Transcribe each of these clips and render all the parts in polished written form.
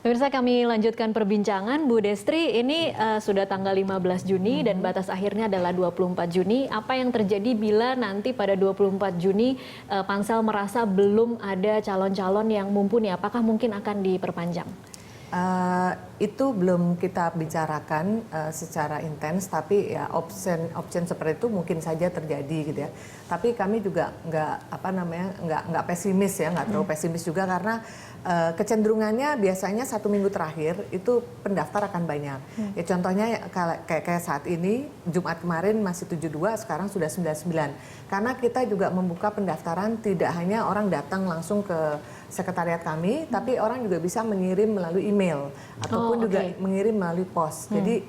Pemirsa, kami lanjutkan perbincangan. Bu Destri, ini sudah tanggal 15 Juni dan batas akhirnya adalah 24 Juni. Apa yang terjadi bila nanti pada 24 Juni Pansel merasa belum ada calon-calon yang mumpuni? Apakah mungkin akan diperpanjang? Itu belum kita bicarakan secara intens, tapi ya option seperti itu mungkin saja terjadi gitu ya. Tapi kami juga nggak pesimis ya, nggak terlalu pesimis juga karena kecenderungannya biasanya 1 minggu terakhir itu pendaftar akan banyak. Ya contohnya kayak saat ini Jumat kemarin masih 72, sekarang sudah 99. Karena kita juga membuka pendaftaran tidak hanya orang datang langsung ke sekretariat kami, tapi orang juga bisa mengirim melalui email ataupun juga mengirim melalui pos. Jadi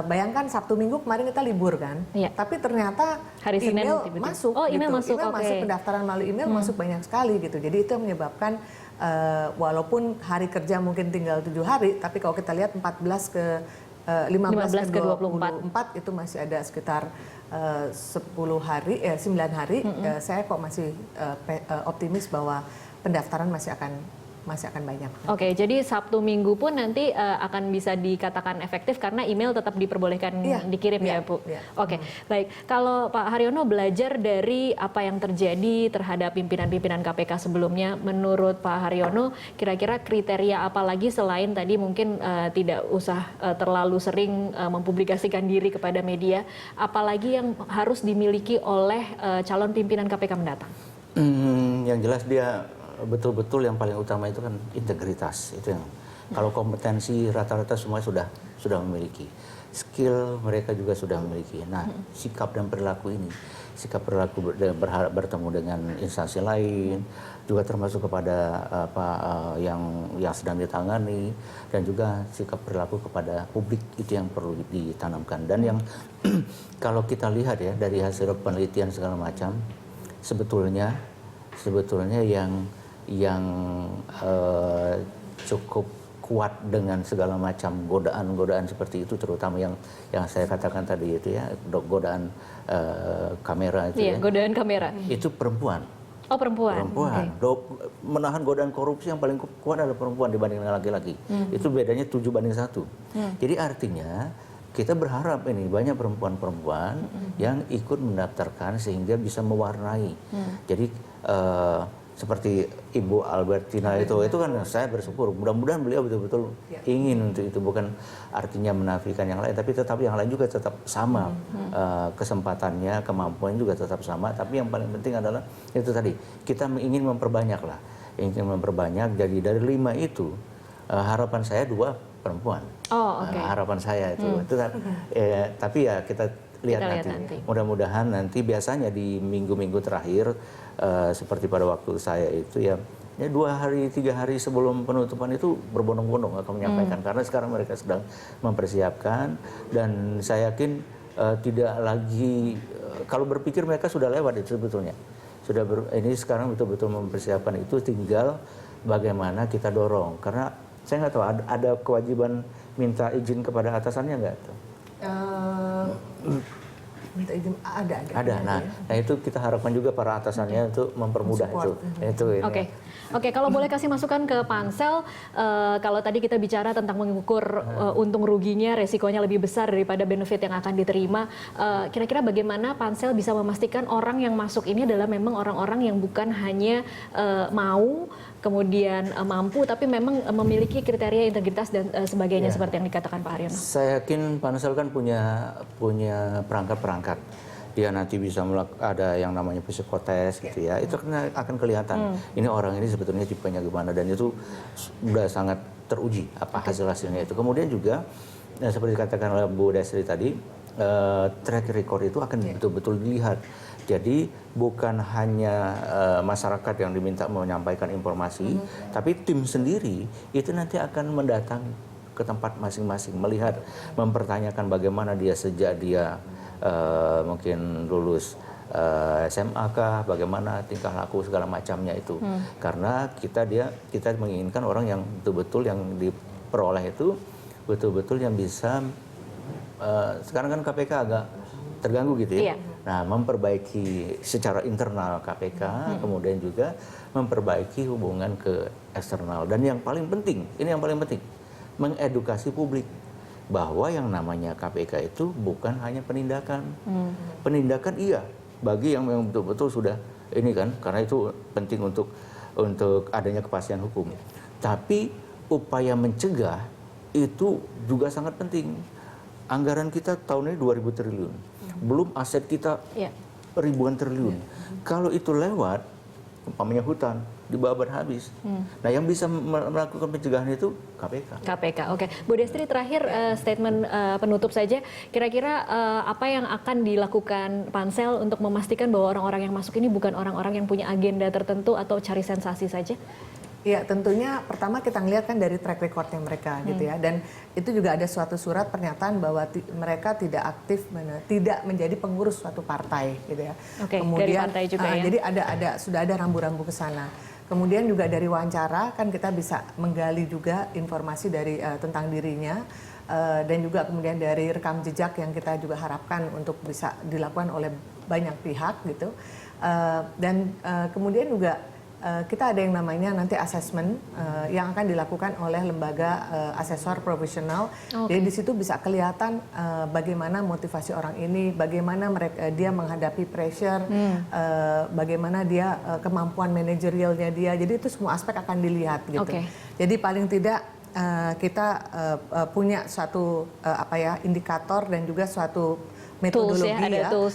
bayangkan Sabtu Minggu kemarin kita libur kan, tapi ternyata hari Senin email masuk. email masuk, masuk pendaftaran melalui email masuk banyak sekali gitu. Jadi itu yang menyebabkan walaupun hari kerja mungkin tinggal 7 hari, tapi kalau kita lihat 15 ke 24 itu masih ada sekitar 9 hari. Saya kok masih optimis bahwa pendaftaran masih akan banyak. Oke, jadi Sabtu Minggu pun nanti akan bisa dikatakan efektif karena email tetap diperbolehkan dikirim ya Bu? Oke, baik. Kalau Pak Haryono belajar dari apa yang terjadi terhadap pimpinan-pimpinan KPK sebelumnya, menurut Pak Haryono kira-kira kriteria apa lagi selain tadi mungkin tidak usah terlalu sering mempublikasikan diri kepada media, apalagi yang harus dimiliki oleh calon pimpinan KPK mendatang? Yang jelas dia betul-betul yang paling utama itu kan integritas. Itu yang kalau kompetensi rata-rata semua sudah memiliki, skill mereka juga sudah memiliki. Nah, sikap dan perilaku ini, sikap perilaku berharap bertemu dengan instansi lain juga termasuk kepada yang sedang ditangani, dan juga sikap perilaku kepada publik itu yang perlu ditanamkan. Dan yang kalau kita lihat ya dari hasil penelitian segala macam, sebetulnya yang cukup kuat dengan segala macam godaan seperti itu, terutama yang saya katakan tadi itu ya, godaan kamera itu godaan kamera. Itu perempuan. Oh, perempuan. Menahan godaan korupsi yang paling kuat adalah perempuan dibanding laki-laki. Itu bedanya 7-1. Jadi artinya kita berharap ini banyak perempuan-perempuan yang ikut mendaftarkan sehingga bisa mewarnai. Jadi seperti Ibu Albertina itu kan saya bersyukur, mudah-mudahan beliau betul-betul ingin untuk itu, bukan artinya menafikan yang lain, tapi tetap yang lain juga tetap sama kesempatannya, kemampuannya juga tetap sama. Tapi yang paling penting adalah itu tadi, kita ingin memperbanyak. Jadi dari 5 itu harapan saya 2 perempuan. Harapan saya itu. Tapi ya kita lihat nanti. Mudah-mudahan nanti biasanya di minggu-minggu terakhir seperti pada waktu saya itu ya 2 hari 3 hari sebelum penutupan itu berbondong-bondong akan menyampaikan, karena sekarang mereka sedang mempersiapkan, dan saya yakin tidak lagi kalau berpikir mereka sudah lewat itu sebetulnya. Ini sekarang betul-betul mempersiapkan itu, tinggal bagaimana kita dorong, karena saya nggak tahu ada kewajiban minta izin kepada atasannya nggak tuh? Minta izin ada. Nah, itu kita harapkan juga para atasannya untuk mempermudah itu. Oke, kalau boleh kasih masukan ke Pansel, kalau tadi kita bicara tentang mengukur untung ruginya, resikonya lebih besar daripada benefit yang akan diterima, kira-kira bagaimana Pansel bisa memastikan orang yang masuk ini adalah memang orang-orang yang bukan hanya mau kemudian mampu, tapi memang memiliki kriteria integritas dan sebagainya seperti yang dikatakan Pak Haryono. Saya yakin Pansel kan punya perangkat-perangkat. Dia nanti bisa ada yang namanya psikotes gitu ya. Itu akan kelihatan. Ini orang ini sebetulnya tipenya gimana, dan itu sudah sangat teruji apa hasil-hasilnya itu. Kemudian juga seperti dikatakan oleh Bu Destri tadi, track record itu akan betul-betul dilihat. Jadi bukan hanya masyarakat yang diminta menyampaikan informasi, tapi tim sendiri itu nanti akan mendatangi ke tempat masing-masing, melihat, mempertanyakan bagaimana dia sejak dia mungkin lulus SMA kah, bagaimana tingkah laku segala macamnya itu. Karena kita menginginkan orang yang betul-betul yang diperoleh itu betul-betul yang bisa sekarang kan KPK agak terganggu gitu ya. Nah, memperbaiki secara internal KPK, kemudian juga memperbaiki hubungan ke eksternal. Dan yang paling penting, ini yang paling penting, mengedukasi publik bahwa yang namanya KPK itu bukan hanya penindakan. Penindakan iya, bagi yang memang betul-betul sudah ini kan, karena itu penting untuk adanya kepastian hukum. Tapi upaya mencegah itu juga sangat penting. Anggaran kita tahun ini 2.000 triliun. Belum aset kita ribuan triliun. Kalau itu lewat, umpamanya hutan, dibabat habis. Nah, yang bisa melakukan pencegahan itu KPK. KPK, oke. Bu Destri, terakhir statement penutup saja. Kira-kira apa yang akan dilakukan Pansel untuk memastikan bahwa orang-orang yang masuk ini bukan orang-orang yang punya agenda tertentu atau cari sensasi saja? Ya, tentunya pertama kita ngelihat kan dari track recordnya mereka gitu ya, dan itu juga ada suatu surat pernyataan bahwa mereka tidak aktif, tidak menjadi pengurus suatu partai gitu ya. Oke, dari partai juga ya. Jadi sudah ada rambu-rambu ke sana. Kemudian juga dari wawancara kan kita bisa menggali juga informasi dari tentang dirinya, dan juga kemudian dari rekam jejak yang kita juga harapkan untuk bisa dilakukan oleh banyak pihak gitu, dan kemudian juga kita ada yang namanya nanti assessment yang akan dilakukan oleh lembaga asesor profesional. Jadi di situ bisa kelihatan bagaimana motivasi orang ini, bagaimana dia menghadapi pressure, bagaimana dia kemampuan manajerialnya dia. Jadi itu semua aspek akan dilihat gitu. Jadi paling tidak kita punya suatu indikator dan juga suatu metodologi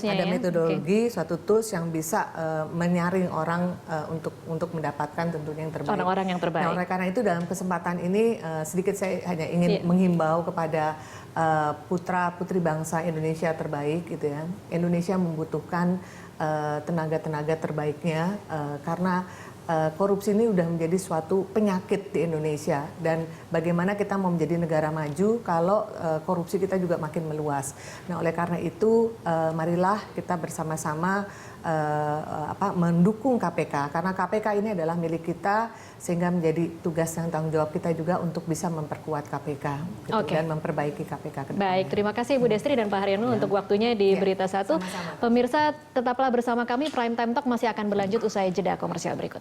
ada metodologi, suatu tools yang bisa menyaring orang untuk mendapatkan tentunya yang terbaik. Orang-orang yang terbaik. Nah, oleh karena itu dalam kesempatan ini sedikit saya hanya ingin menghimbau kepada putra-putri bangsa Indonesia terbaik gitu ya. Indonesia membutuhkan tenaga-tenaga terbaiknya karena korupsi ini udah menjadi suatu penyakit di Indonesia, dan bagaimana kita mau menjadi negara maju kalau korupsi kita juga makin meluas. Nah, oleh karena itu marilah kita bersama-sama mendukung KPK, karena KPK ini adalah milik kita, sehingga menjadi tugas dan tanggung jawab kita juga untuk bisa memperkuat KPK gitu, dan memperbaiki KPK ke depannya. Baik, terima kasih Bu Destri dan Pak Haryono untuk waktunya di Berita 1. Pemirsa, tetaplah bersama kami, Prime Time Talk masih akan berlanjut usai jeda komersial berikut.